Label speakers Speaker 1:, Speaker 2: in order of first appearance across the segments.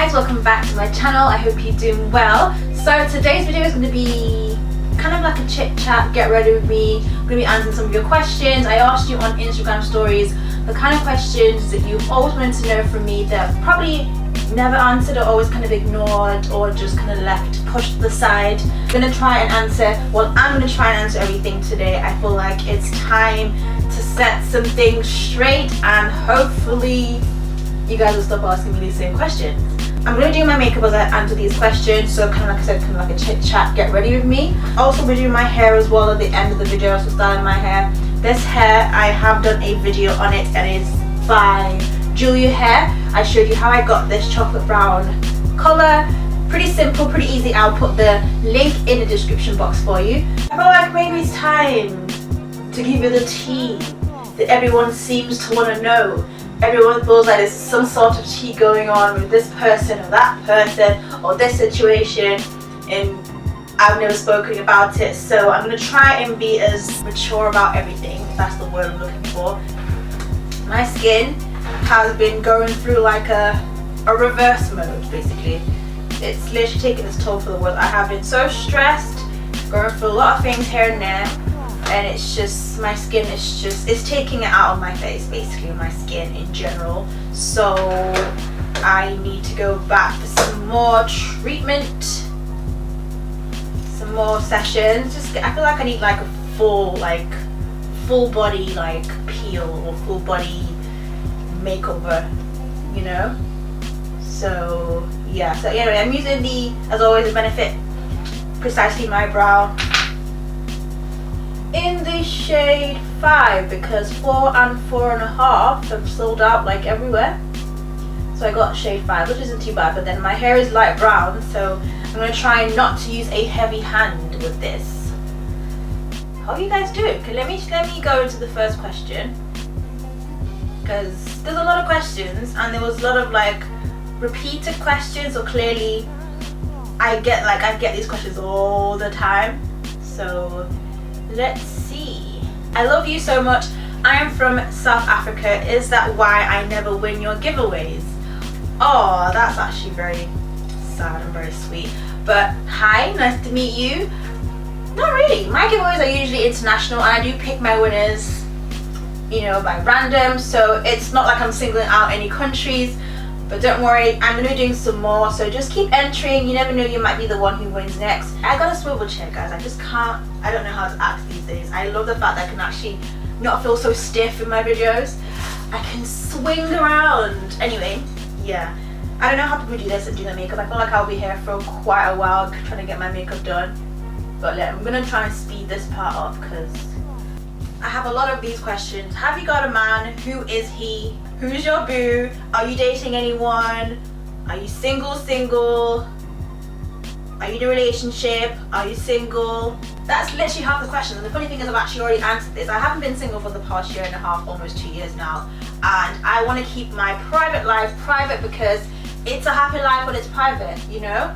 Speaker 1: guys, welcome back to my channel. I hope you're doing well. So today's video is going to be kind of like a chit chat, get ready with me. I'm going to be answering some of your questions. I asked you on Instagram stories the kind of questions that you've always wanted to know from me that I've probably never answered or always kind of ignored or just kind of left, pushed to the side. I'm going to try and answer, well, I'm going to try and answer everything today. I feel like it's time to set some things straight and hopefully you guys will stop asking me these same questions. I'm going to do my makeup as I answer these questions, so kind of like I said, kind of like a chit chat, get ready with me. Also, we're doing my hair as well at the end of the video, so styling my hair. This hair, I have done a video on it and it's by Julia Hair. I showed you how I got this chocolate brown color. Pretty simple, pretty easy. I'll put the link in the description box for you. I feel like maybe it's time to give you the tea that everyone seems to want to know. Everyone feels like there's some sort of tea going on with this person or that person or this situation, and I've never spoken about it, so I'm going to try and be as mature about everything, if that's the word I'm looking for. My skin has been going through like a reverse mode, basically. It's literally taking its toll for the world. I have been so stressed, going through a lot of things here and there, and it's just, my skin is just, it's taking it out of my face, basically, my skin in general. So I need to go back for some more treatment, some more sessions. Just, I feel like I need like a full body like peel or full body makeover, you know. So yeah, so anyway, I'm using the, as always, the Benefit Precisely My Brow in the shade 5 because 4 and 4.5 have sold out like everywhere. So I got shade 5, which isn't too bad, but then my hair is light brown, so I'm going to try not to use a heavy hand with this. How are you guys doing? Okay, let me go into the first question, because there's a lot of questions and there was a lot of like repeated questions, so clearly I get these questions all the time. So let's see. I love you so much. I am from South Africa. Is that why I never win your giveaways? Oh, that's actually very sad and very sweet. But hi, nice to meet you. Not really. My giveaways are usually international and I do pick my winners, you know, by random. So it's not like I'm singling out any countries. But don't worry, I'm going to be doing some more, so just keep entering. You never know, you might be the one who wins next. I got a swivel chair, guys. I just can't, I don't know how to act these days. I love the fact that I can actually not feel so stiff in my videos. I can swing around. Anyway, yeah. I don't know how people do this and do their makeup. I feel like I'll be here for quite a while trying to get my makeup done. But I'm going to try and speed this part up because I have a lot of these questions. Have you got a man? Who is he? Who's your boo? Are you dating anyone? Are you single? Are you in a relationship? Are you single? That's literally half the question. And the funny thing is I've actually already answered this. I haven't been single for the past year and a half, almost 2 years now. And I want to keep my private life private because it's a happy life when it's private, you know?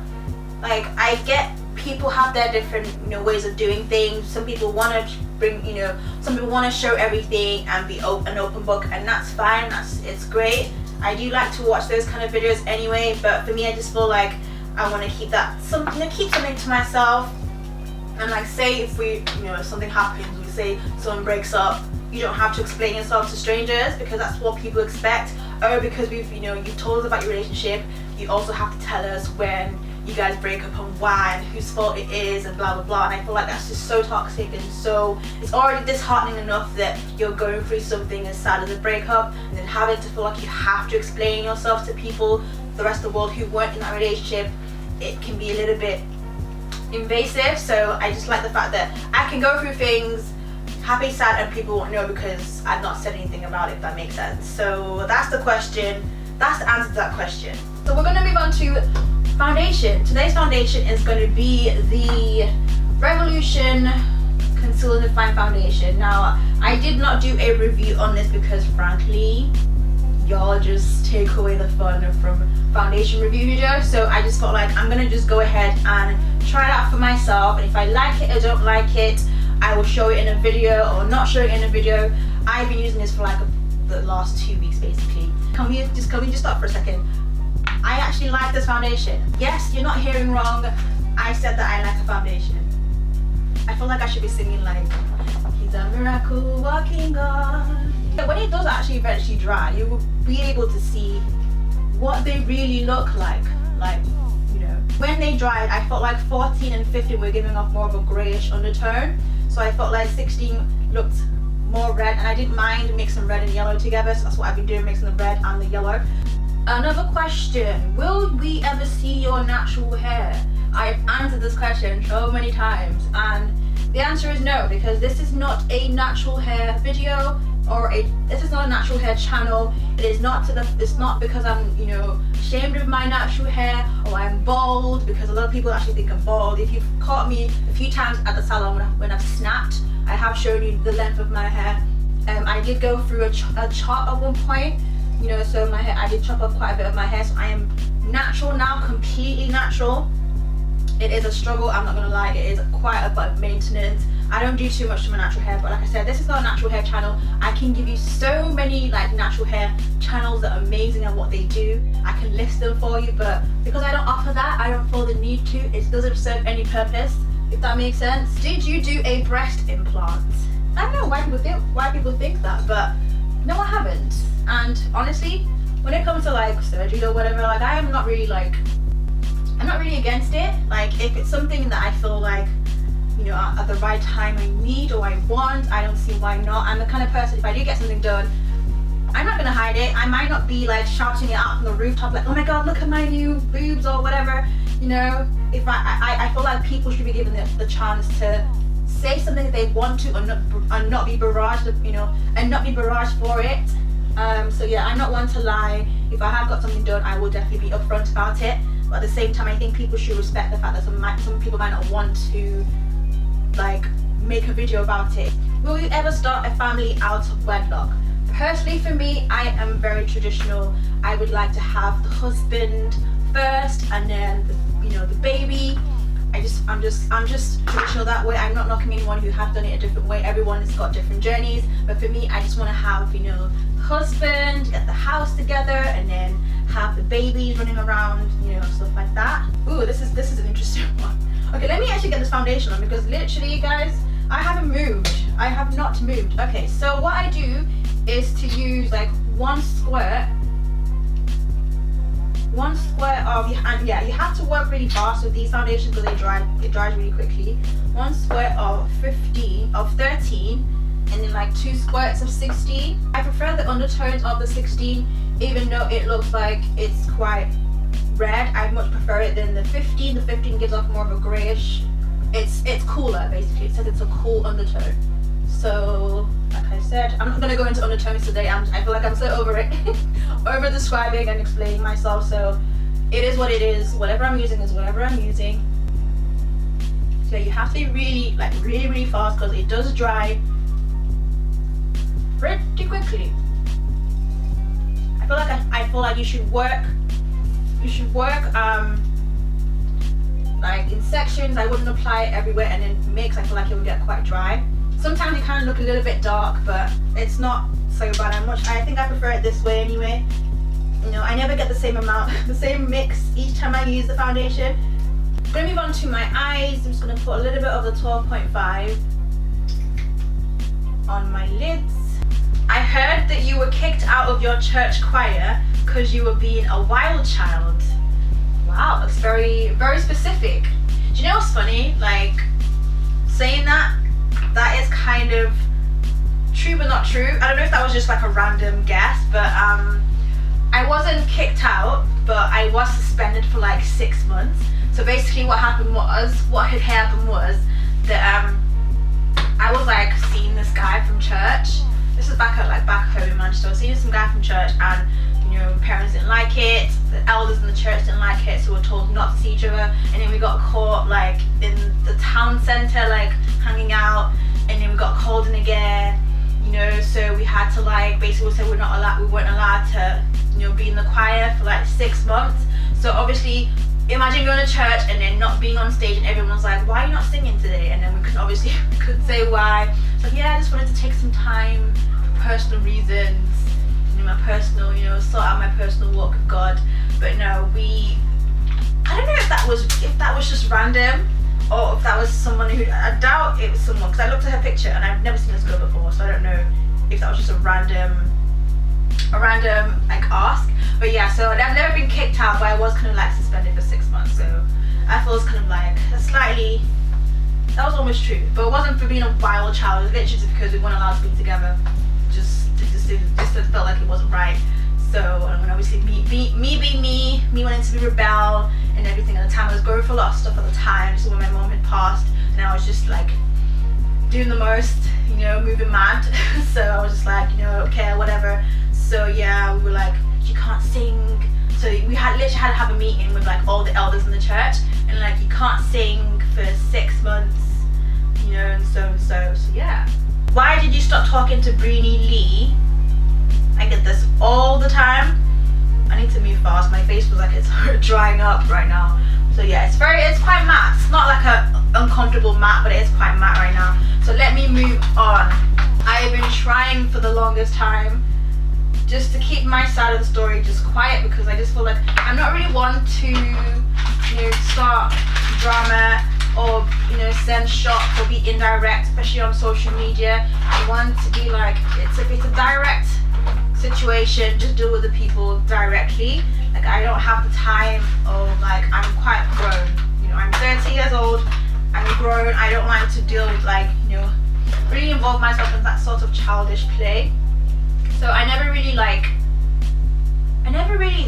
Speaker 1: Like, I get people have their different, you know, ways of doing things. Some people want to bring, you know, some people want to show everything and be an open book, and that's fine. It's great. I do like to watch those kind of videos anyway, but for me, I just feel like I want to keep that keep something to myself. And like, say if we, you know, if something happens, we say someone breaks up, you don't have to explain yourself to strangers because that's what people expect. Or because you've told us about your relationship, you also have to tell us when you guys break up and why and whose fault it is and blah blah blah. And I feel like that's just so toxic, and so it's already disheartening enough that you're going through something as sad as a breakup and then having to feel like you have to explain yourself to people, the rest of the world who weren't in that relationship. It can be a little bit invasive. So I just like the fact that I can go through things happy, sad, and people won't know because I've not said anything about it, if that makes sense. So that's the question. That's the answer to that question. So we're going to move on to foundation. Today's foundation is going to be the Revolution Conceal and Define Foundation. Now, I did not do a review on this because frankly, y'all just take away the fun from foundation review videos. So I just felt like I'm going to just go ahead and try it out for myself. And if I like it or don't like it, I will show it in a video or not show it in a video. I've been using this for like the last 2 weeks basically. Can we just stop for a second? I actually like this foundation. Yes, you're not hearing wrong. I said that I like a foundation. I feel like I should be singing like, he's a miracle walking on. When it does actually eventually dry, you will be able to see what they really look like. Like, you know, when they dried, I felt like 14 and 15 were giving off more of a grayish undertone. So I felt like 16 looked more red, and I didn't mind mixing red and yellow together, so that's what I've been doing, mixing the red and the yellow. Another question, will we ever see your natural hair? I've answered this question so many times, and the answer is no, because this is not a natural hair video, this is not a natural hair channel. It is not it's not because I'm, you know, ashamed of my natural hair, or I'm bald, because a lot of people actually think I'm bald. If you've caught me a few times at the salon when I've snapped, I have shown you the length of my hair. I did go through a chop at one point, you know, so my hair, I did chop off quite a bit of my hair, so I am natural now, completely natural. It is a struggle, I'm not gonna lie, it is quite a bit of maintenance. I don't do too much to my natural hair, but like I said, this is not a natural hair channel. I can give you so many like natural hair channels that are amazing at what they do. I can list them for you, but because I don't offer that, I don't feel the need to. It doesn't serve any purpose, if that makes sense. Did you do a breast implant? I don't know why people think that, but no, I haven't. And honestly, when it comes to like surgery or whatever, like I'm not really against it. Like if it's something that I feel like, you know, at the right time I need or I want, I don't see why not. I'm the kind of person, if I do get something done, I'm not gonna hide it. I might not be like shouting it out from the rooftop like, oh my god, look at my new boobs or whatever, you know. If I feel like people should be given the chance to say something that they want to, and not be barraged, you know, and not be barraged for it. So yeah, I'm not one to lie. If I have got something done, I will definitely be upfront about it. But at the same time, I think people should respect the fact that some people might not want to like make a video about it. Will you ever start a family out of wedlock? Personally, for me, I am very traditional. I would like to have the husband first, and then the baby. I'm just traditional that way. I'm not knocking anyone who have done it a different way. Everyone has got different journeys, but for me, I just want to have, you know, the husband, get the house together, and then have the babies running around, you know, stuff like that. Ooh, this is an interesting one. Okay, let me actually get this foundation on, because literally, guys, I haven't moved. I have not moved. Okay, so what I do is to use like one squirt of, and yeah, you have to work really fast with these foundations because it dries really quickly. One squirt of 13, and then like 2 squirts of 16. I prefer the undertones of the 16, even though it looks like it's quite red. I much prefer it than the 15. The 15 gives off more of a grayish. It's cooler, basically. It says it's a cool undertone. So, like I said, I'm not gonna go into undertones today. I feel like I'm so over it, over describing and explaining myself. So, it is what it is. Whatever I'm using is whatever I'm using. So you have to be really fast, because it does dry pretty quickly. I feel like you should work. Like in sections. I wouldn't apply it everywhere and then mix. I feel like it would get quite dry. Sometimes it can look a little bit dark, but it's not so bad. I think I prefer it this way anyway. You know, I never get the same amount, the same mix each time I use the foundation. I'm gonna move on to my eyes. I'm just gonna put a little bit of the 12.5 on my lids. I heard that you were kicked out of your church choir because you were being a wild child. Wow, that's very, very specific. Do you know what's funny? Like, saying that is kind of true but not true. I don't know if that was just like a random guess, but I wasn't kicked out, but I was suspended for like 6 months. So basically what had happened was that I was like seeing this guy from church. This is back home in Manchester. I was seeing some guy from church, and you know, parents didn't like it, the elders in the church didn't like it, so we were told not to see each other. And then we got caught like in the town centre, like hanging out, and then we got called in again, you know. So we had to like basically say we weren't allowed to, you know, be in the choir for like 6 months. So obviously, imagine going to church and then not being on stage, and everyone's like, why are you not singing today? And then we couldn't say why. So yeah, I just wanted to take some time for personal reasons, you know, sort out my personal walk with God. But no, I don't know if that was just random, or if that was someone who, I doubt it was someone, because I looked at her picture and I've never seen this girl before, so I don't know if that was just a random like ask. But yeah, so I've never been kicked out, but I was kind of like suspended for 6 months, so I thought it was kind of like that was almost true, but it wasn't for being a wild child. It was literally just because we weren't allowed to be together. Just felt like it wasn't right. So, and obviously me being me wanting to be rebel and everything at the time. I was going for a lot of stuff at the time. This is when my mom had passed, and I was just like doing the most, you know, moving mad. So I was just like, you know, okay, whatever. So yeah, we were like, you can't sing. So we literally had to have a meeting with like all the elders in the church, and like, you can't sing for 6 months, you know, and so yeah. Why did you stop talking to Breenie Lee? I get this all the time. I need to move fast. My face feels like it's drying up right now. So yeah, it's quite matte. It's not like a uncomfortable matte, but it is quite matte right now. So let me move on. I've been trying for the longest time just to keep my side of the story just quiet, because I just feel like I'm not really one to, you know, start drama or, you know, send shots or be indirect, especially on social media. I want to be like, if it's a direct situation, just deal with the people directly. Like, I don't have the time of, like, I'm quite grown, you know, I'm 30 years old, I'm grown. I don't like to deal with, like, you know, really involve myself in that sort of childish play. So I never really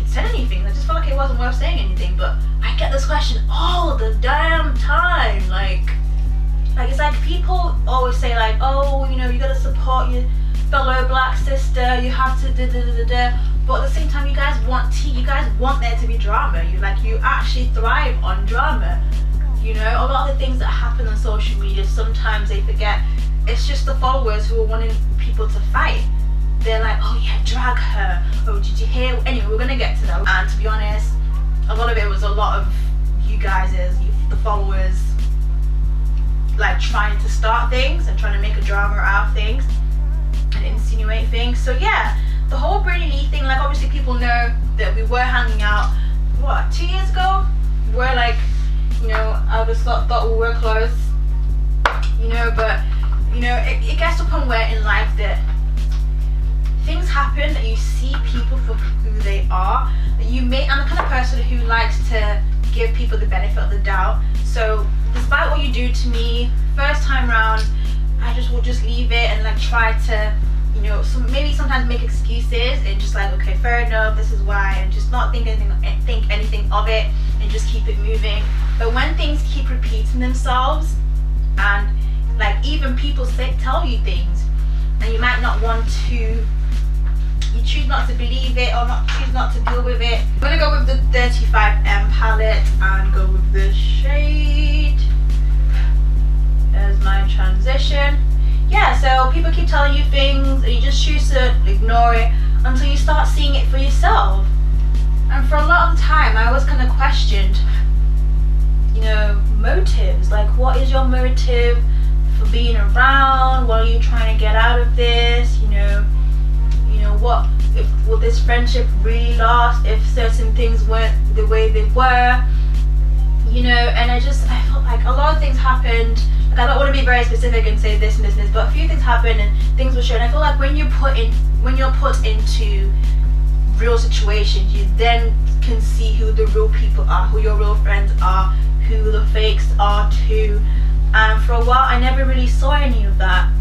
Speaker 1: said anything. I just felt like it wasn't worth saying anything. But I get this question all the damn time. Like it's like people always say like, oh, you know, you gotta support your fellow black sister. You have to da. But at the same time, you guys want there to be drama. You actually thrive on drama. You know, a lot of the things that happen on social media, sometimes they forget it's just the followers who are wanting people to fight. They're like, oh yeah, drag her. Oh, did you hear? Anyway, we're gonna get to that. And to be honest, a lot of it was a lot of you guys, the followers, like trying to start things and trying to make a drama out of things and insinuate things. So yeah, the whole Breenie Lee thing, like obviously people know that we were hanging out, 2 years ago? We're like, you know, I just thought we were close, you know, but you know, it gets to a point where in life that things happen, that you see people for who they are. That I'm the kind of person who likes to give people the benefit of the doubt. So despite what you do to me first time round, I will just leave it and like try to, you know, maybe sometimes make excuses and just like, okay, fair enough, this is why, and just not think anything of it and just keep it moving. But when things keep repeating themselves, and like even people tell you things, and you might not want to, you choose not to believe it or choose not to deal with it. I'm gonna go with the 35M palette and go with the shade as my transition. Yeah, so people keep telling you things and you just choose to ignore it until you start seeing it for yourself. And for a lot of the time, I always kind of questioned, you know, motives. Like, what is your motive for being around? What are you trying to get out of this? You know, what will this friendship really last if certain things weren't the way they were? You know, and I felt like a lot of things happened. Like, I don't want to be very specific and say this and this and this, but a few things happened and things were shown. I feel like when you're put into real situations, you then can see who the real people are, who your real friends are, who the fakes are too. And for a while, I never really saw any of that.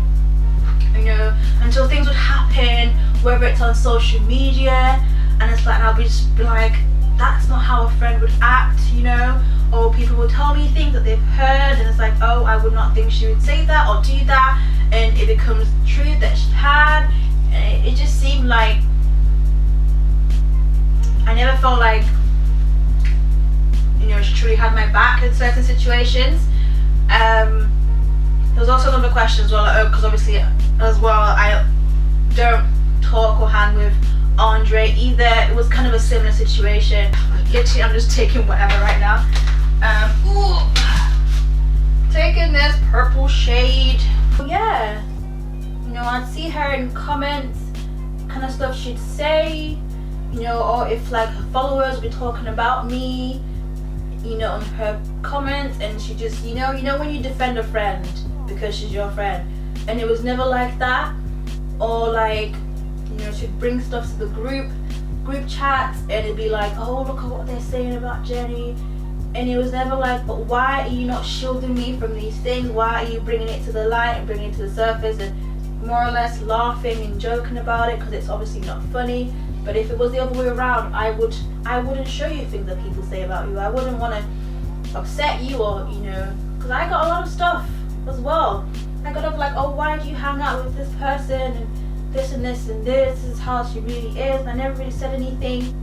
Speaker 1: You know, until things would happen, whether it's on social media, and it's like, I'll just be like, that's not how a friend would act, you know, or people will tell me things that they've heard, and it's like, oh, I would not think she would say that or do that, and it becomes true that she had, and it just seemed like I never felt like, you know, she truly had my back in certain situations. There was also another question as well, because obviously as well I don't talk or hang with Andre either. It was kind of a similar situation. Literally, I'm just taking whatever right now. Taking this purple shade. Yeah, you know, I'd see her in comments, kind of stuff she'd say, you know, or if like her followers were talking about me, you know, on her comments, and she just, you know when you defend a friend because she's your friend, and it was never like that. Or like, you know, she'd bring stuff to the group chats, and it'd be like, oh, look at what they're saying about Jennie, and it was never like, but why are you not shielding me from these things? Why are you bringing it to the light and bringing it to the surface and more or less laughing and joking about it, because it's obviously not funny. But if it was the other way around, I wouldn't show you things that people say about you. I wouldn't want to upset you, or, you know, because I got a lot of stuff as well. I got up like, oh, why do you hang out with this person, and this and this and this is how she really is, and I never really said anything.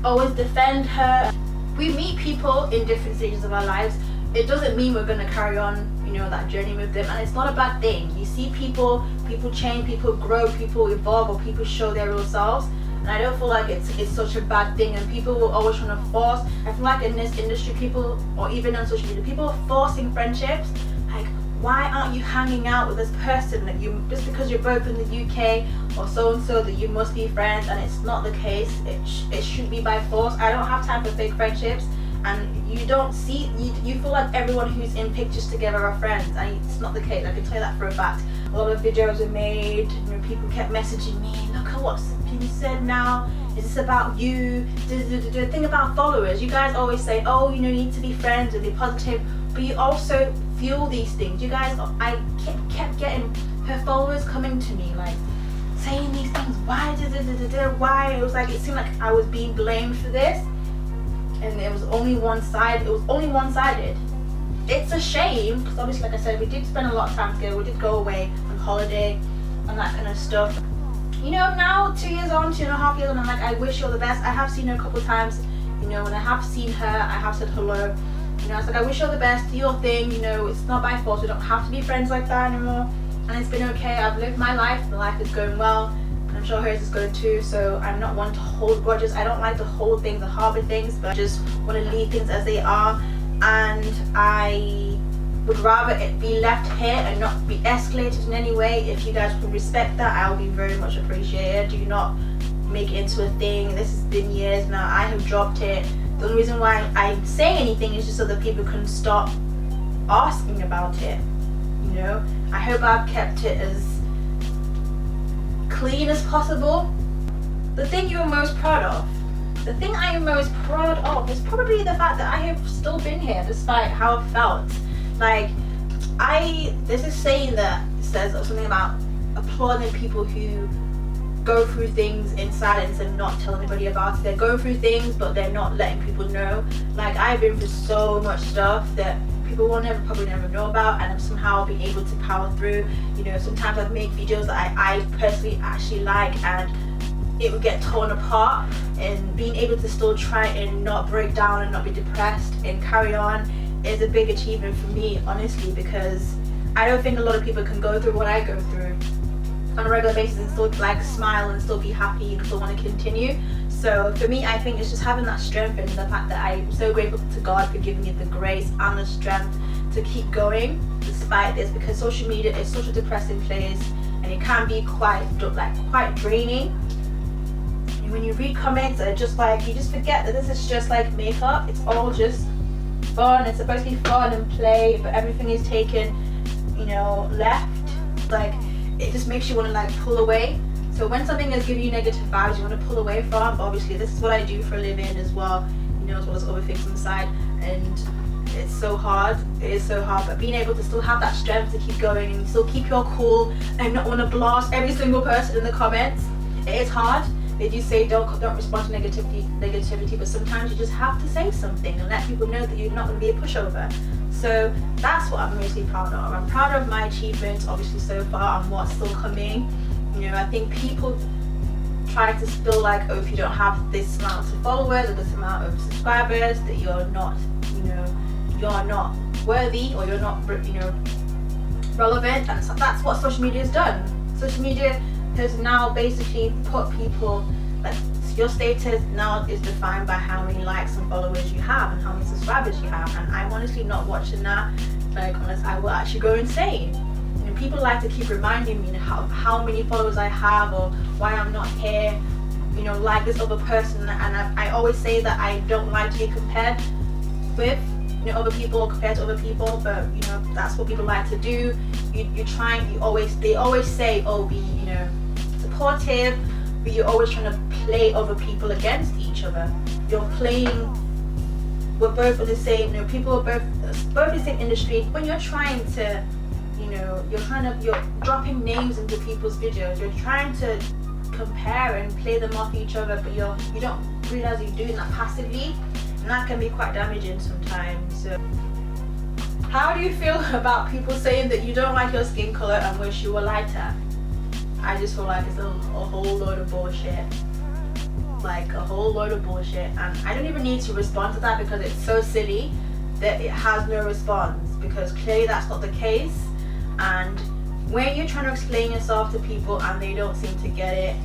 Speaker 1: Always defend her. We meet people in different stages of our lives. It doesn't mean we're going to carry on, you know, that journey with them, and it's not a bad thing. You see people change, people grow, people evolve, or people show their real selves, and I don't feel like it's such a bad thing. And people will always try to force, I feel like in this industry, people, or even on social media, people are forcing friendships. Like, why aren't you hanging out with this person that you, just because you're both in the UK or so and so, that you must be friends? And it's not the case. It should be by force. I don't have time for fake friendships. And you don't see, you feel like everyone who's in pictures together are friends, and it's not the case. I can tell you that for a fact. A lot of videos were made, you know, people kept messaging me, look at what's being said now, is this about you? The thing about followers, you guys always say, oh, you know, you need to be friends and be positive, but you also feel these things. You guys, I kept getting her followers coming to me, like, saying these things, why, why? It was like, it seemed like I was being blamed for this. And it was only one-sided. It's a shame, because obviously, like I said, we did spend a lot of time together. We did go away on holiday and that kind of stuff. You know, now 2 years on, 2.5 years on, I'm like, I wish you all the best. I have seen her a couple of times. You know, when I have seen her, I have said hello. You know, it's like, I wish you all the best, do your thing. You know, it's not by force. We don't have to be friends like that anymore. And it's been okay. I've lived my life. The life is going well. I'm sure hers is good too, so I'm not one to hold grudges. I don't like to hold things or harbor things, but I just want to leave things as they are, and I would rather it be left here and not be escalated in any way. If you guys can respect that, I'll be very much appreciated. Do not make it into a thing. This has been years now. I have dropped it. The only reason why I say anything is just so that people can stop asking about it. You know, I hope I've kept it as clean as possible. The thing you're most proud of, the thing I am most proud of is probably the fact that I have still been here despite how it felt. Like, there's this saying that says something about applauding people who go through things in silence and not tell anybody about it. They're going through things, but they're not letting people know. Like, I've been through so much stuff that people will probably never know about, and I'm somehow being able to power through. You know, sometimes I've made videos that I personally actually like, and it would get torn apart, and being able to still try and not break down and not be depressed and carry on is a big achievement for me, honestly, because I don't think a lot of people can go through what I go through on a regular basis and still like smile and still be happy and still want to continue. So for me, I think it's just having that strength, and the fact that I'm so grateful to God for giving me the grace and the strength to keep going despite this, because social media is such a depressing place, and it can be quite draining. And when you read comments, it's just like, you just forget that this is just like makeup. It's all just fun. It's supposed to be fun and play, but everything is taken, you know, left. Like, it just makes you want to like pull away. So when something is giving you negative vibes, you want to pull away from. Obviously, this is what I do for a living as well, you know, as well as other things on the side. And it's so hard. It is so hard. But being able to still have that strength to keep going and still keep your cool and not want to blast every single person in the comments. It is hard. They do say don't respond to negativity, but sometimes you just have to say something and let people know that you're not going to be a pushover. So that's what I'm mostly proud of. I'm proud of my achievements, obviously, so far, and what's still coming. You know, I think people try to feel like, oh, if you don't have this amount of followers or this amount of subscribers, that you're not, you know, you're not worthy, or you're not, you know, relevant. And so that's what social media has done. Social media has now basically put people, like, your status now is defined by how many likes and followers you have and how many subscribers you have. And I'm honestly not watching that. Like, honestly, I will actually go insane. People like to keep reminding me how many followers I have, or why I'm not here. you know, like this other person, and I always say that I don't like to be compared with, you know, other people, compared to other people, but you know, that's what people like to do. They always say, oh, be, you know, supportive, but you're always trying to play other people against each other. You're playing, we're both in the same, you know, people are both in the same industry. When you're trying to, you know, you're dropping names into people's videos, you're trying to compare and play them off each other, but you don't realize you're doing that passively, and that can be quite damaging sometimes. So how do you feel about people saying that you don't like your skin color and wish you were lighter? I just feel like it's a whole load of bullshit. Like a whole load of bullshit, and I don't even need to respond to that because it's so silly that it has no response, because clearly that's not the case. And when you're trying to explain yourself to people and they don't seem to get it,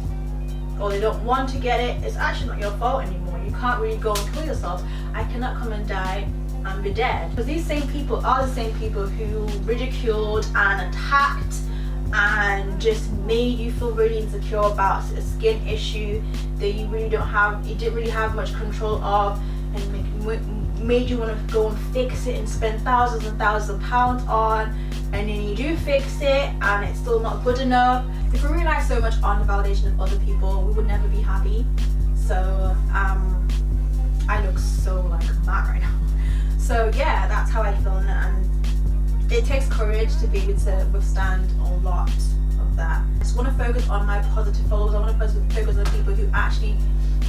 Speaker 1: or they don't want to get it, it's actually not your fault anymore. You can't really go and kill yourself. I cannot come and die and be dead, because these same people are the same people who ridiculed and attacked and just made you feel really insecure about a skin issue that you didn't really have much control of, and made you want to go and fix it and spend thousands and thousands of pounds on, and then you do fix it and it's still not good enough. If we rely so much on the validation of other people, we would never be happy. So I look so like mad right now. So yeah, that's how I feel, and it takes courage to be able to withstand a lot of that. I just want to focus on my positive followers. I want to focus on people who actually,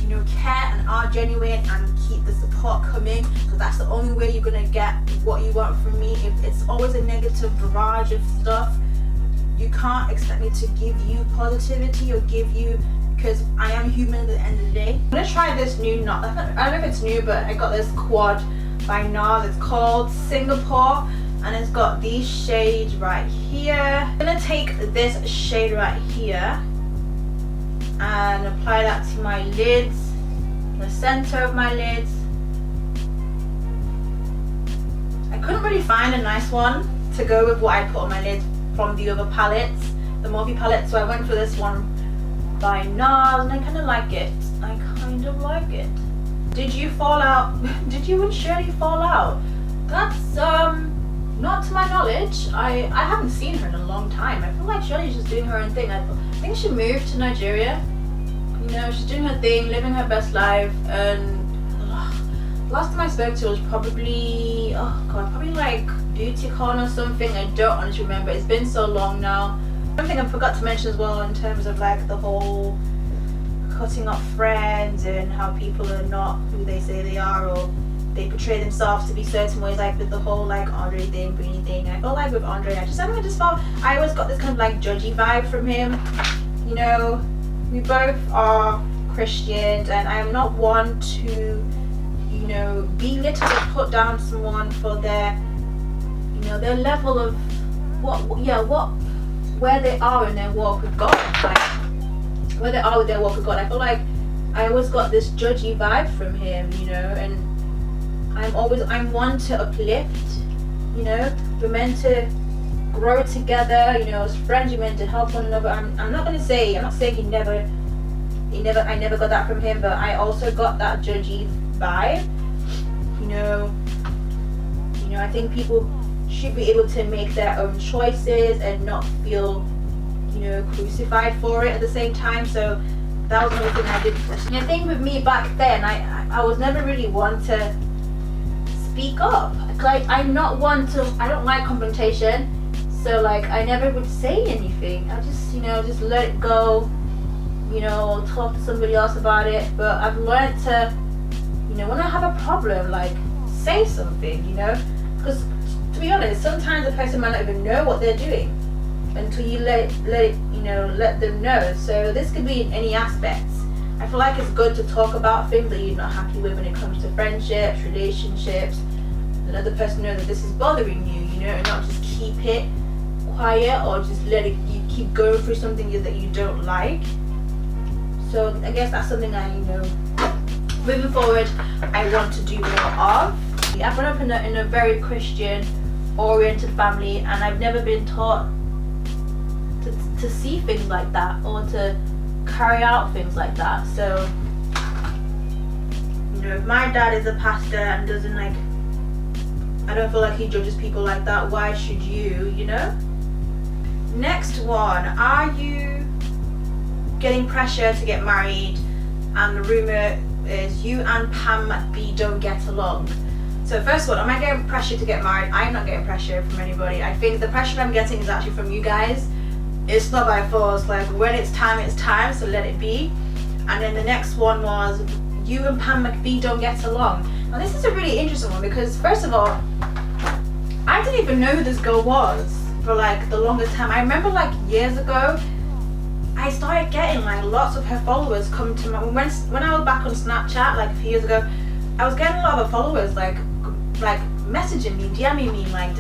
Speaker 1: you know, care and are genuine and keep the support coming, because that's the only way you're gonna get what you want from me. If it's always a negative barrage of stuff, you can't expect me to give you positivity or give you, because I am human at the end of the day. I'm gonna try this new knot. I don't know if it's new, but I got this quad by NARS. It's called Singapore, and it's got these shades right here. I'm gonna take this shade right here and apply that to my lids, the center of my lids. I couldn't really find a nice one to go with what I put on my lids from the other palettes, the Morphe palette, so I went for this one by NARS, and I kind of like it. Did you fall out? Did you and Shirley fall out? That's not to my knowledge. I haven't seen her in a long time. I feel like Shirley's just doing her own thing. I think she moved to Nigeria. You know, she's doing her thing, living her best life, and last time I spoke to her was probably, probably like BeautyCon or something. I don't honestly remember. It's been so long now. One thing I forgot to mention as well, in terms of like the whole cutting off friends and how people are not who they say they are, or they portray themselves to be certain ways, like with the whole like Andre thing, Britney thing. I feel like with Andre, I always got this kind of like judgy vibe from him. You know, we both are Christians, and I am not one to, you know, belittle or put down someone for their, you know, their level of where they are in their walk with God. Like, where they are with their walk with God. I feel like I always got this judgy vibe from him, you know, and I'm one to uplift, you know. We're meant to grow together, you know, as friends. You're meant to help one another. I'm not saying I never got that from him, but I also got that judgy vibe, you know. I think people should be able to make their own choices and not feel, you know, crucified for it at the same time. So that was the only thing I did. And the thing with me back then, I was never really one to speak up. Like, I don't like confrontation, so like I never would say anything. I just, you know, just let it go, you know, talk to somebody else about it. But I've learned to, you know, when I have a problem, like, say something, you know, because to be honest, sometimes a person might not even know what they're doing until you let them know. So this could be in any aspects. I feel like it's good to talk about things that you're not happy with when it comes to friendships, relationships. Let the person know that this is bothering you, you know, and not just keep it quiet or just you keep going through something that you don't like. So I guess that's something I, you know, moving forward, I want to do more of. I've grown up in a very Christian oriented family, and I've never been taught to see things like that, or to carry out things like that. So, you know, if my dad is a pastor and doesn't like, I don't feel like he judges people like that, why should you, you know? Next one, are you getting pressure to get married and the rumor is you and Pam McBee don't get along? So first of all, am I getting pressure to get married? I'm not getting pressure from anybody. I think the pressure I'm getting is actually from you guys. It's not by force. Like, when it's time, so let it be. And then the next one was you and Pam McBee don't get along. Now this is a really interesting one because first of all, I didn't even know who this girl was for like the longest time. I remember like years ago, I started getting like lots of her followers come to my, when I was back on Snapchat like a few years ago, I was getting a lot of followers like messaging me, DMing me like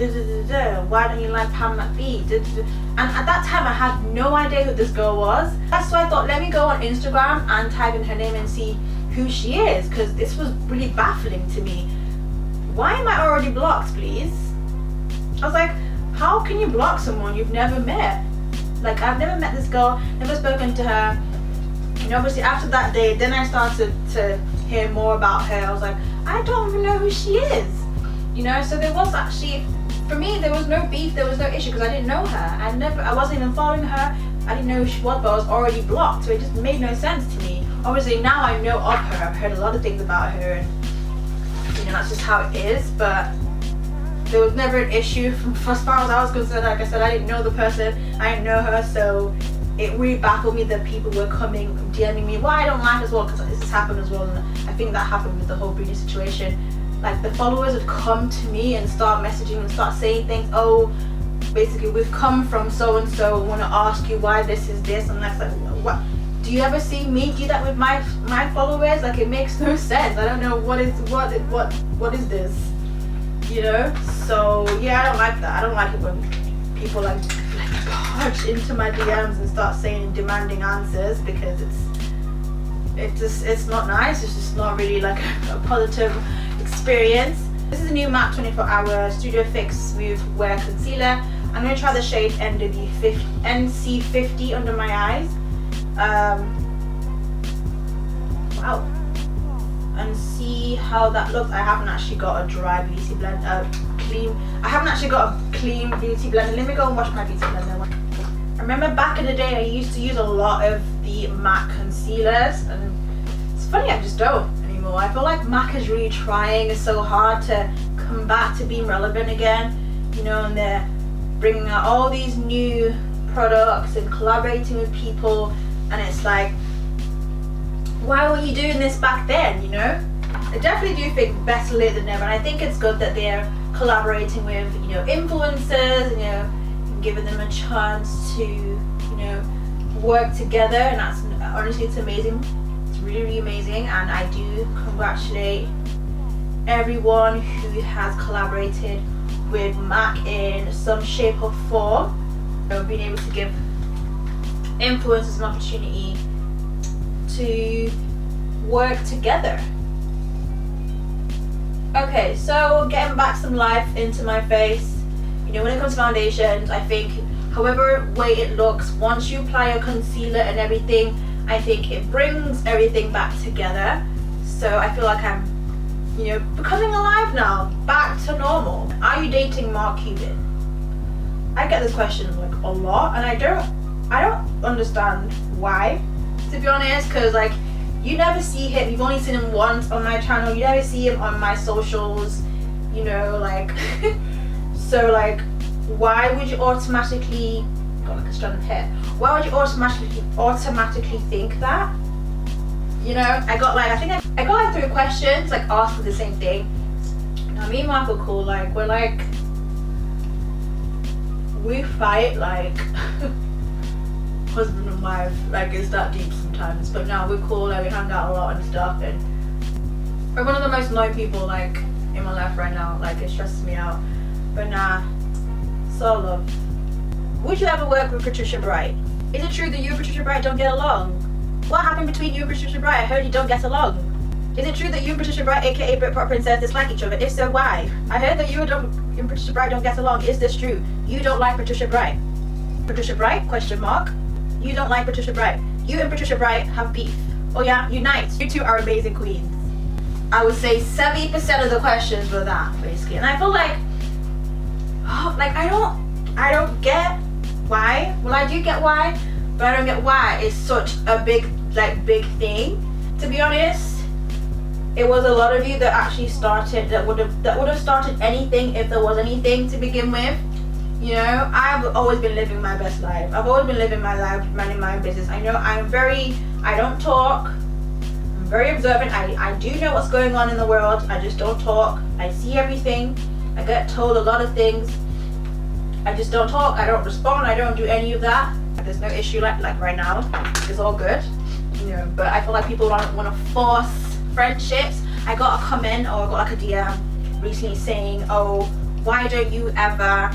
Speaker 1: why don't you like Pam McBee? And at that time I had no idea who this girl was. That's why I thought, let me go on Instagram and type in her name and see who she is, because this was really baffling to me. Why am I already blocked, please? I was like, how can you block someone you've never met? Like, I've never met this girl, never spoken to her. And obviously after that day, then I started to hear more about her. I was like, I don't even know who she is. You know, so there was actually, for me, there was no beef, there was no issue because I didn't know her. I wasn't even following her. I didn't know who she was, but I was already blocked. So it just made no sense to me. Obviously now I know of her. I've heard a lot of things about her and, you know, that's just how it is. But there was never an issue as far as I was concerned. Like I said, I didn't know the person, I didn't know her, so it really baffled me that people were coming, DMing me, I don't like as well, because this has happened as well, and I think that happened with the whole beauty situation. Like, the followers would come to me and start messaging and start saying things, oh, basically, we've come from so-and-so, we want to ask you why this is this, and that's like, what? Do you ever see me do that with my followers? Like, it makes no sense. I don't know what is this, you know? So yeah, I don't like that. I don't like it when people like barge into my DMs and start saying, demanding answers, because it's not nice. It's just not really like a positive experience. This is a new MAC 24-hour Studio Fix Smooth Wear Concealer. I'm going to try the shade NC50 under my eyes. Wow, and see how that looks. I haven't actually got a dry beauty blend, I haven't actually got a clean beauty blender. Let me go and wash my beauty blender. I remember back in the day I used to use a lot of the MAC concealers, and it's funny, I just don't anymore. I feel like MAC is really trying so hard to come back to being relevant again, you know, and they're bringing out all these new products and collaborating with people, and it's like, why were you doing this back then, you know? I definitely do think better late than never, and I think it's good that they're collaborating with, you know, influencers, you know, and giving them a chance to, you know, work together, and that's, honestly, it's amazing. It's really, really amazing, and I do congratulate everyone who has collaborated with MAC in some shape or form. You know, being able to give influencers an opportunity to work together. Okay, so getting back some life into my face, you know, when it comes to foundations, I think however way it looks, once you apply your concealer and everything, I think it brings everything back together. So I feel like I'm, you know, becoming alive now, back to normal. Are you dating Mark Cuban? I get this question like a lot, and I don't understand why, to be honest, because like, you never see him, you've only seen him once on my channel, you never see him on my socials, you know, like so like, why would you automatically, got like a strand of hair, why would you automatically think that, you know? I got like 3 questions like asked for the same thing. Now me and Mark are cool, like we fight like husband and wife, like it's that deep sometimes, but no, we're cool, like we hang out a lot and stuff, and we're one of the most annoying people like in my life right now, like it stresses me out, but nah, so love. Would you ever work with Patricia Bright? Is it true that you and Patricia Bright don't get along? What happened between you and Patricia Bright? I heard you don't get along. Is it true that you and Patricia Bright, aka Britpop Princess, dislike each other? If so, why? I heard that you and Patricia Bright don't get along. Is this true? You don't like Patricia Bright? Patricia Bright? Question mark. You don't like Patricia Bright. you and Patricia Bright have beef. Oh yeah, unite. You two are amazing queens. I would say 70% of the questions were that, basically. And I feel like, oh, like I don't get why. Well, I do get why, but I don't get why it's such a big thing. To be honest, it was a lot of you that actually started, that would have started anything if there was anything to begin with. You know, I've always been living my best life. I've always been living my life, minding my own business. I know I don't talk. I'm very observant. I do know what's going on in the world. I just don't talk. I see everything. I get told a lot of things. I just don't talk. I don't respond. I don't do any of that. There's no issue like right now. It's all good. You know, but I feel like people want to force friendships. I got a comment or I got like a DM recently saying, oh, why don't you ever,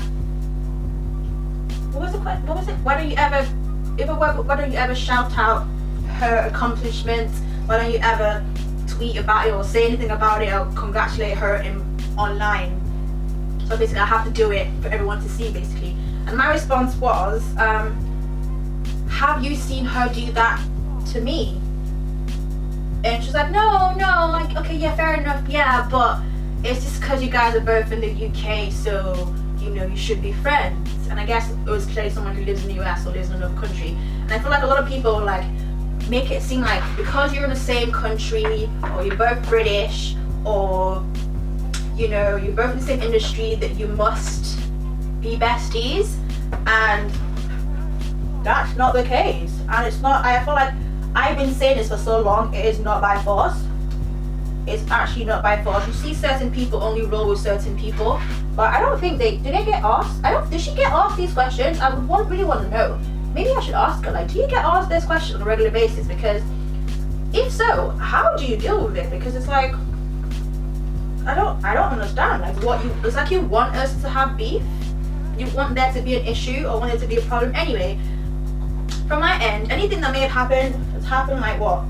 Speaker 1: what was it? Why don't you ever shout out her accomplishments? Why don't you ever tweet about it or say anything about it or congratulate her online? So basically I have to do it for everyone to see, basically. And my response was, have you seen her do that to me? And she's like, no, like, okay, yeah, fair enough, yeah, but it's just because you guys are both in the UK, so, you know, you should be friends. And I guess it was clearly someone who lives in the US or lives in another country. And I feel like a lot of people like make it seem like because you're in the same country, or you're both British, or, you know, you're both in the same industry, that you must be besties. And that's not the case. And it's not, I feel like I've been saying this for so long, it is not by force. It's actually not by force. You see certain people only roll with certain people, but I don't think do they get asked? Did she get asked these questions? I would really want to know. Maybe I should ask her, like, do you get asked this question on a regular basis? Because if so, how do you deal with it? Because it's like, I don't understand. Like, it's like you want us to have beef? You want there to be an issue or want it to be a problem? Anyway, from my end, anything that may have happened, has happened like what?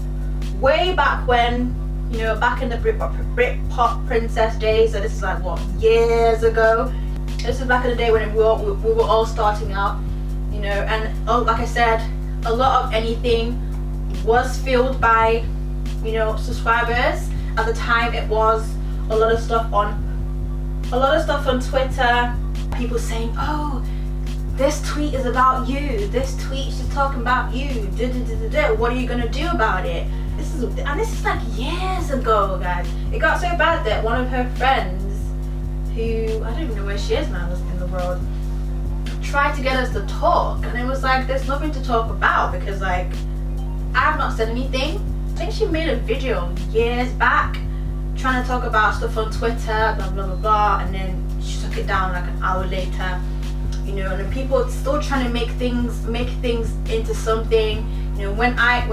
Speaker 1: Way back when, you know, back in the Britpop princess days. So this is like what, years ago. This is back in the day when we were all starting out, you know. And like I said, a lot of anything was fueled by, you know, subscribers. At the time, it was a lot of stuff on Twitter. People saying, oh, this tweet is about you. This tweet is talking about you. What are you gonna do about it? This is like years ago, guys. It got so bad that one of her friends, who I don't even know where she is now in the world, tried to get us to talk, and it was like, there's nothing to talk about because like I've not said anything. I think she made a video years back trying to talk about stuff on Twitter, blah blah blah blah, and then she took it down like an hour later. You know, and then people are still trying to make things into something. You know, when my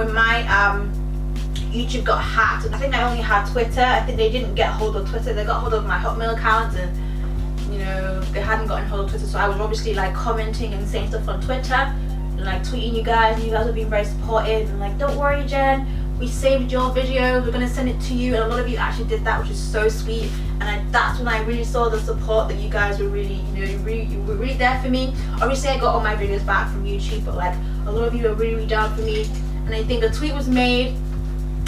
Speaker 1: YouTube got hacked, and I think I only had Twitter. I think they didn't get hold of Twitter. They got hold of my Hotmail account, and you know, they hadn't gotten hold of Twitter. So I was obviously like commenting and saying stuff on Twitter and like tweeting you guys, and you guys were being very supportive and like, don't worry, Jen, we saved your video, we're gonna send it to you. And a lot of you actually did that, which is so sweet. And that's when I really saw the support that you guys were really, you know, you were really there for me. Obviously, I got all my videos back from YouTube, but like a lot of you were really down for me. And I think a tweet was made,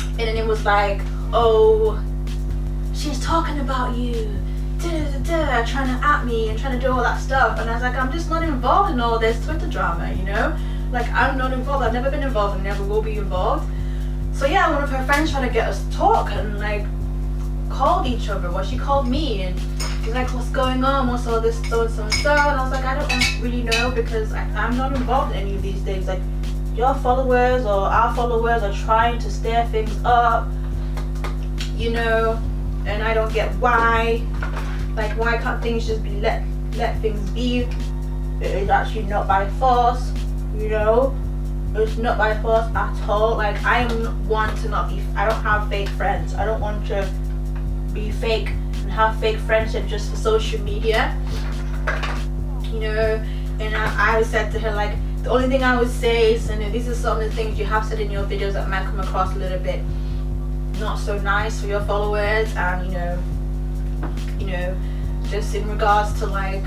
Speaker 1: and then it was like, oh, she's talking about you, trying to at me and trying to do all that stuff. And I was like, I'm just not involved in all this Twitter drama, you know? Like, I'm not involved. I've never been involved and never will be involved. So yeah, one of her friends tried to get us to talk and like called each other. Well, she called me and she's like, what's going on? What's all this so and so and so? And I was like, I don't really know because I'm not involved in any of these things. Like, your followers or our followers are trying to stir things up, you know, and I don't get why. Like, why can't things just be let things be? It is actually not by force, you know. It's not by force at all. Like, I am one to not be, I don't have fake friends. I don't want to be fake and have fake friendship just for social media, you know. And I said to her, like, the only thing I would say is, and these are some of the things you have said in your videos that might come across a little bit not so nice for your followers, and you know, just in regards to like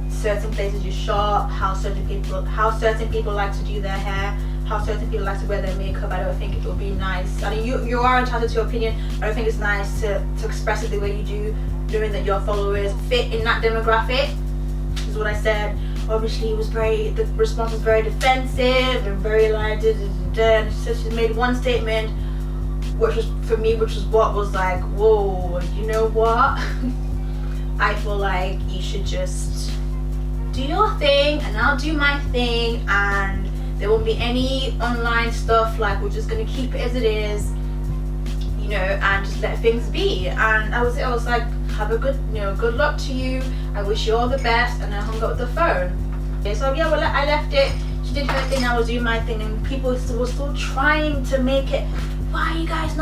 Speaker 1: certain places you shop, how certain people like to do their hair, how certain people like to wear their makeup. I don't think it would be nice. I mean, you are entitled to your opinion. I don't think it's nice to express it the way you do, knowing that your followers fit in that demographic. Is what I said. Obviously, the response was very defensive and very like, and she made one statement, which was for me, which was what was like, whoa, you know what? I feel like you should just do your thing and I'll do my thing, and there won't be any online stuff. Like, we're just gonna keep it as it is, you know, and just let things be. And I was like, have a good, you know, good luck to you. I wish you all the best. And I hung up the phone. Okay, so yeah, well, I left it. She did her thing, I was doing my thing, and people were still trying to make it. Why you guys,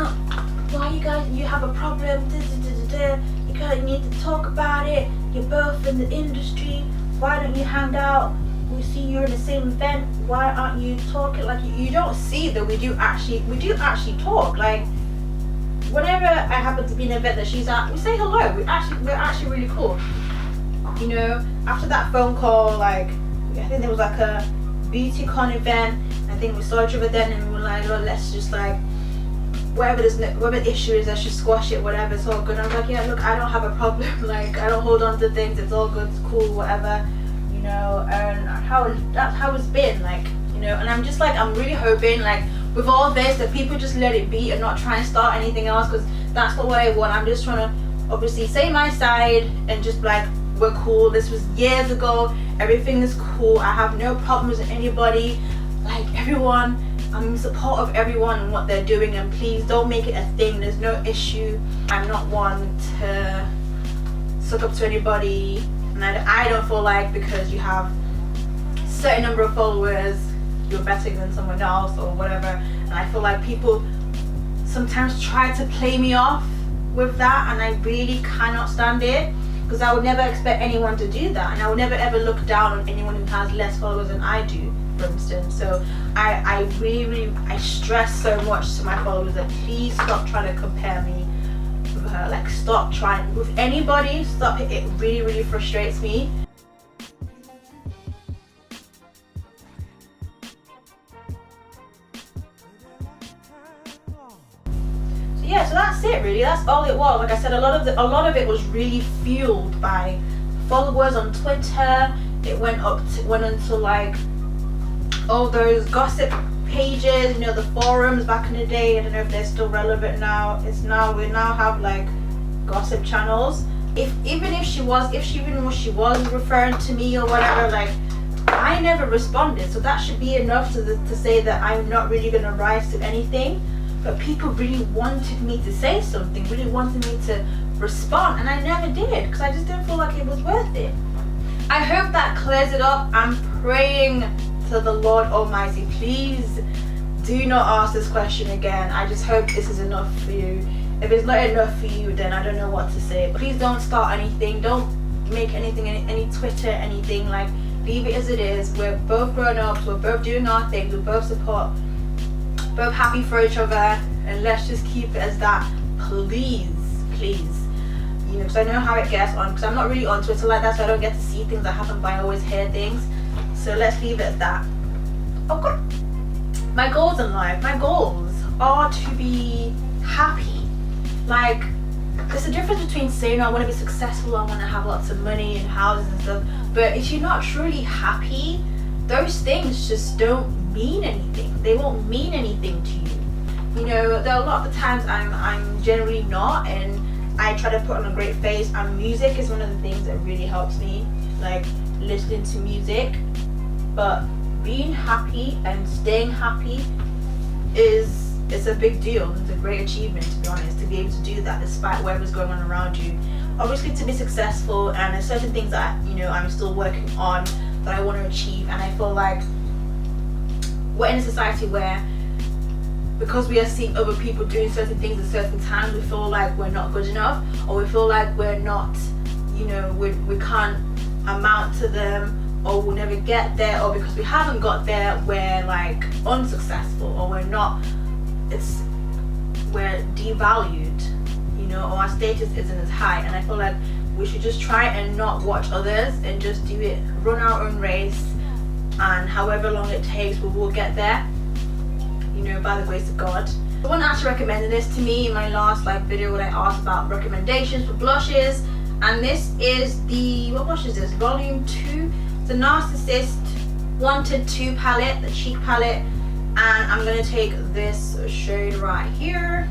Speaker 1: you have a problem? You need to talk about it. You're both in the industry. Why don't you hang out? We see you're in the same event. Why aren't you talking? Like, you don't see that we do actually talk. Like, whenever I happen to be in an event that she's at, we say hello. We're actually really cool. You know, after that phone call, like, I think there was like a beauty con event. I think we saw each other then, and we were like, oh, let's just like, whatever the issue is, let's just squash it, whatever, it's all good. And I was like, yeah, look, I don't have a problem. Like, I don't hold on to things, it's all good, it's cool, whatever, you know. And that's how it's been, like, you know. And I'm just like, I'm really hoping, like, with all this, that people just let it be and not try and start anything else, because that's not what I want. I'm just trying to obviously say my side and just like, we're cool, this was years ago, everything is cool, I have no problems with anybody, like, everyone, I'm in support of everyone and what they're doing, and please don't make it a thing. There's no issue. I'm not one to suck up to anybody, and I don't feel like because you have a certain number of followers you're better than someone else or whatever. And I feel like people sometimes try to play me off with that, and I really cannot stand it, because I would never expect anyone to do that, and I would never ever look down on anyone who has less followers than I do, for instance. So I really stress so much to my followers that please stop trying to compare me with her. Like, stop trying with anybody, stop it. It really frustrates me. So yeah, so that's it really. That's all it was. Like I said, a lot of it was really fueled by followers on Twitter. It went into like all those gossip pages, you know, the forums back in the day. I don't know if they're still relevant now. We now have like gossip channels. Even if she was referring to me or whatever, like, I never responded, so that should be enough to say that I'm not really gonna rise to anything. But people really wanted me to say something, really wanted me to respond, and I never did, because I just didn't feel like it was worth it. I hope that clears it up. I'm praying to the Lord Almighty, please do not ask this question again. I just hope this is enough for you. If it's not enough for you, then I don't know what to say. Please don't start anything, don't make anything, any Twitter, anything. Like, leave it as it is. We're both grown-ups, we're both doing our thing, we both support, both happy for each other, and let's just keep it as that, please. You know, because I know how it gets on, because I'm not really on Twitter like that, so I don't get to see things that happen, but I always hear things. So let's leave it at that. Oh God. My goals in life. My goals are to be happy. Like, there's a difference between saying, I want to be successful, I want to have lots of money and houses and stuff. But if you're not truly happy, those things just don't mean anything. They won't mean anything to you. You know, there are a lot of the times I'm generally not, and I try to put on a great face, and music is one of the things that really helps me, like listening to music. But being happy and staying happy is a big deal. It's a great achievement, to be honest, to be able to do that despite whatever's going on around you. Obviously, to be successful, and there's certain things that, you know, I'm still working on that I want to achieve. And I feel like we're in a society where, because we are seeing other people doing certain things at certain times, we feel like we're not good enough, or we feel like we're not, you know, we can't amount to them, or we'll never get there, or because we haven't got there, we're like unsuccessful, or we're devalued, you know, or our status isn't as high. And I feel like we should just try and not watch others and just do it, run our own race, and however long it takes, we will get there. you know, by the grace of God. Someone actually recommended this to me in my last like video when I asked about recommendations for blushes, and this is the, what blush is this? Volume 2. It's a Narcissist Wanted 2 palette, the cheek palette, and I'm gonna take this shade right here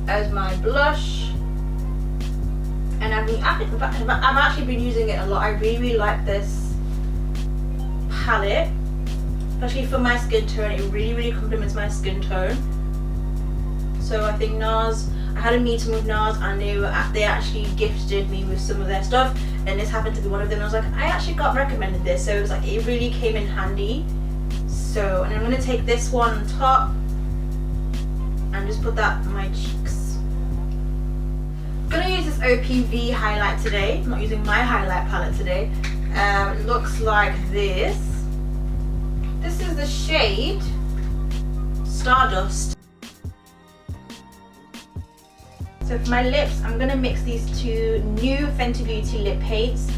Speaker 1: as my blush. And I've actually been using it a lot. I really like this palette, especially for my skin tone. It really complements my skin tone. So I think NARS, I had a meeting with NARS and they actually gifted me with some of their stuff, and this happened to be one of them. I was like, I actually got recommended this, so it was like, it really came in handy. So, and I'm going to take this one on top and just put that on my cheeks. I'm going to use this OPV highlight today. I'm not using my highlight palette today. It looks like this. This is the shade Stardust. So for my lips, I'm going to mix these two new Fenty Beauty lip paints.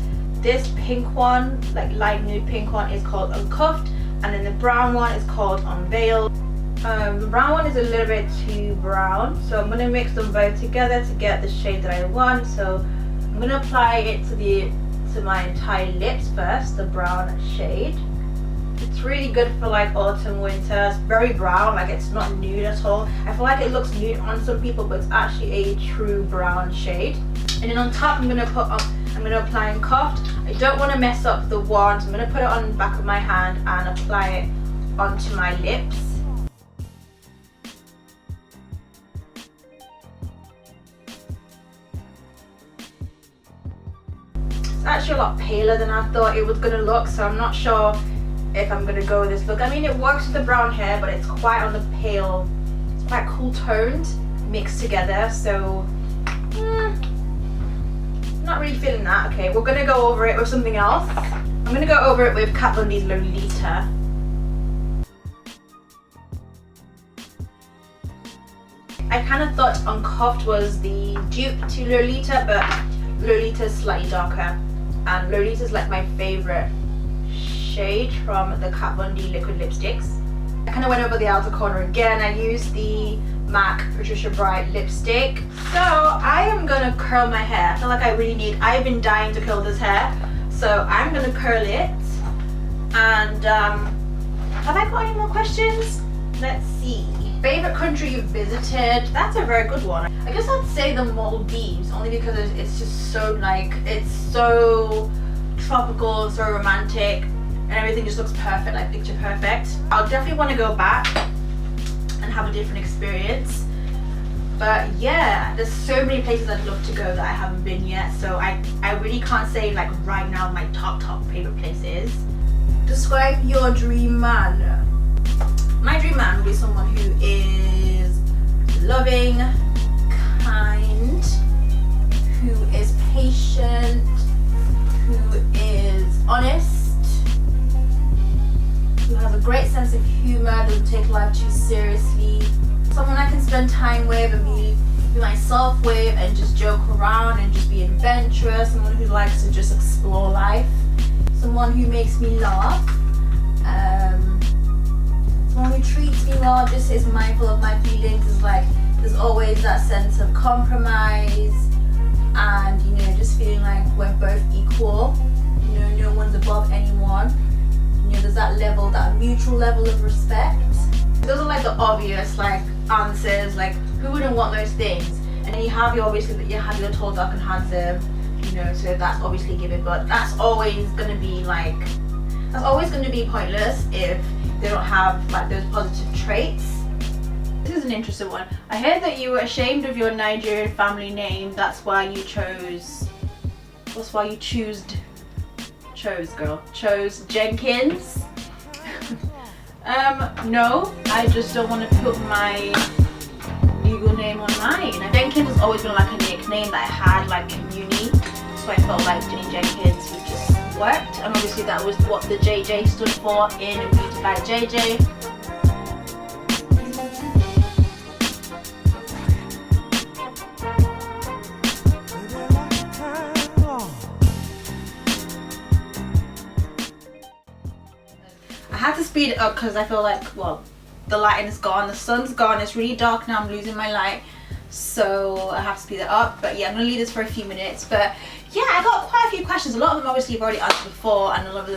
Speaker 1: This pink one, like light nude pink one, is called Uncuffed, and then the brown one is called Unveiled. The brown one is a little bit too brown, so I'm going to mix them both together to get the shade that I want. So I'm going to apply it to my entire lips first, the brown shade. It's really good for like autumn, winter. It's very brown, like it's not nude at all. I feel like it looks nude on some people, but it's actually a true brown shade. And then on top, I'm gonna apply Uncuffed. I don't want to mess up the wand, so I'm gonna put it on the back of my hand and apply it onto my lips. It's actually a lot paler than I thought it was gonna look, so I'm not sure if I'm gonna go with this look. I mean, it works with the brown hair, but it's quite on the pale, it's quite cool toned mixed together, so not really feeling that. Okay, we're gonna go over it with something else. I'm gonna go over it with Kat Von D's Lolita. I kind of thought Uncuffed was the dupe to Lolita, but Lolita's slightly darker, and Lolita's like my favorite shade from the Kat Von D liquid lipsticks. I kind of went over the outer corner again. I used the MAC Patricia Bright lipstick. So I am gonna curl my hair. I feel like I've been dying to curl this hair, so I'm gonna curl it. And have I got any more questions? Let's see. Favorite country you've visited? That's a very good one. I guess I'd say the Maldives, only because it's just so like, it's so tropical, so romantic, and everything just looks perfect, like picture perfect. I'll definitely want to go back and have a different experience. But yeah, there's so many places I'd love to go that I haven't been yet, so I really can't say like right now my top favorite place is. Describe your dream man. My dream man will be someone who is loving, kind, who is patient, who is honest, who has a great sense of humor, doesn't take life too seriously, someone I can spend time with and be myself with and just joke around and just be adventurous, someone who likes to just explore life, someone who makes me laugh, someone who treats me well, just is mindful of my feelings, is like there's always that sense of compromise, and you know, just feeling like we're both equal, you know, no one's above anyone, you know, there's that level, that mutual level of respect. Those are like the obvious like answers, like who wouldn't want those things? And then you have your tall, dark and handsome, you know, so that's obviously given, but that's always gonna be pointless if they don't have like those positive traits. This is an interesting one. I heard that you were ashamed of your Nigerian family name. That's why you chose Jenkins. No, I just don't want to put my legal name on mine. Jenkins has always been like a nickname that I had like in uni, so I felt like Jennie Jenkins would just worked, and obviously that was what the JJ stood for in Beauty by JJ. I had to speed it up because I feel like, well, the lighting is gone, the sun's gone, it's really dark now, I'm losing my light, so I have to speed it up. But yeah, I'm gonna leave this for a few minutes. But yeah, I got quite a few questions. A lot of them obviously you've already answered before, and a lot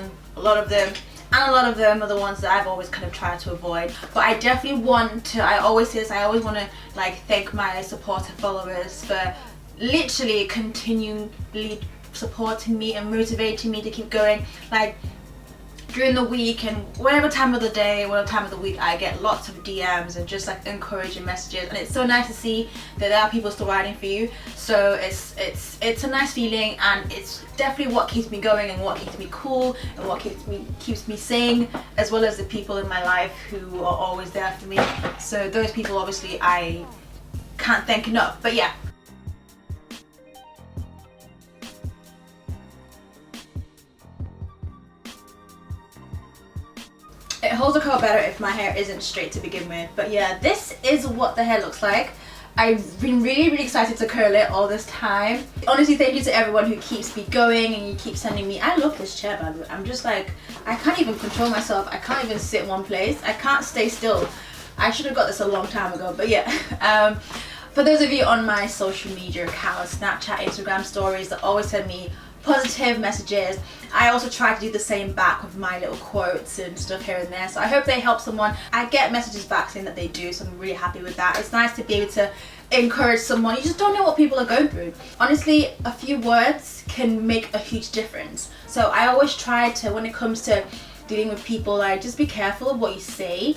Speaker 1: of them are the ones that I've always kind of tried to avoid. But I definitely want to, I always say this, I always want to like thank my supportive followers for literally continually supporting me and motivating me to keep going. Like during the week and whatever time of the day, whatever time of the week, I get lots of DMs and just like encouraging messages, and it's so nice to see that there are people still riding for you. So it's a nice feeling, and it's definitely what keeps me going and what keeps me cool and what keeps me sane, as well as the people in my life who are always there for me. So those people obviously I can't thank enough. But yeah, it holds a curl better if my hair isn't straight to begin with. But yeah, this is what the hair looks like. I've been really excited to curl it all this time. Honestly, thank you to everyone who keeps me going and you keep sending me. I love this chair, by the way. I'm just like, I can't even control myself. I can't even sit in one place. I can't stay still. I should have got this a long time ago. But yeah, for those of you on my social media accounts, Snapchat, Instagram stories, that always send me positive messages, I also try to do the same back with my little quotes and stuff here and there, so I hope they help someone. I get messages back saying that they do, so I'm really happy with that. It's nice to be able to encourage someone. You just don't know what people are going through. Honestly, a few words can make a huge difference. So I always try to, when it comes to dealing with people, like just be careful of what you say.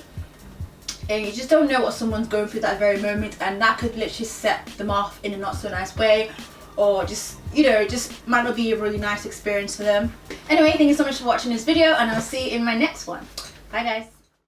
Speaker 1: And you just don't know what someone's going through that very moment, and that could literally set them off in a not so nice way, or just, you know, just might not be a really nice experience for them. Anyway, thank you so much for watching this video, and I'll see you in my next one. Bye guys.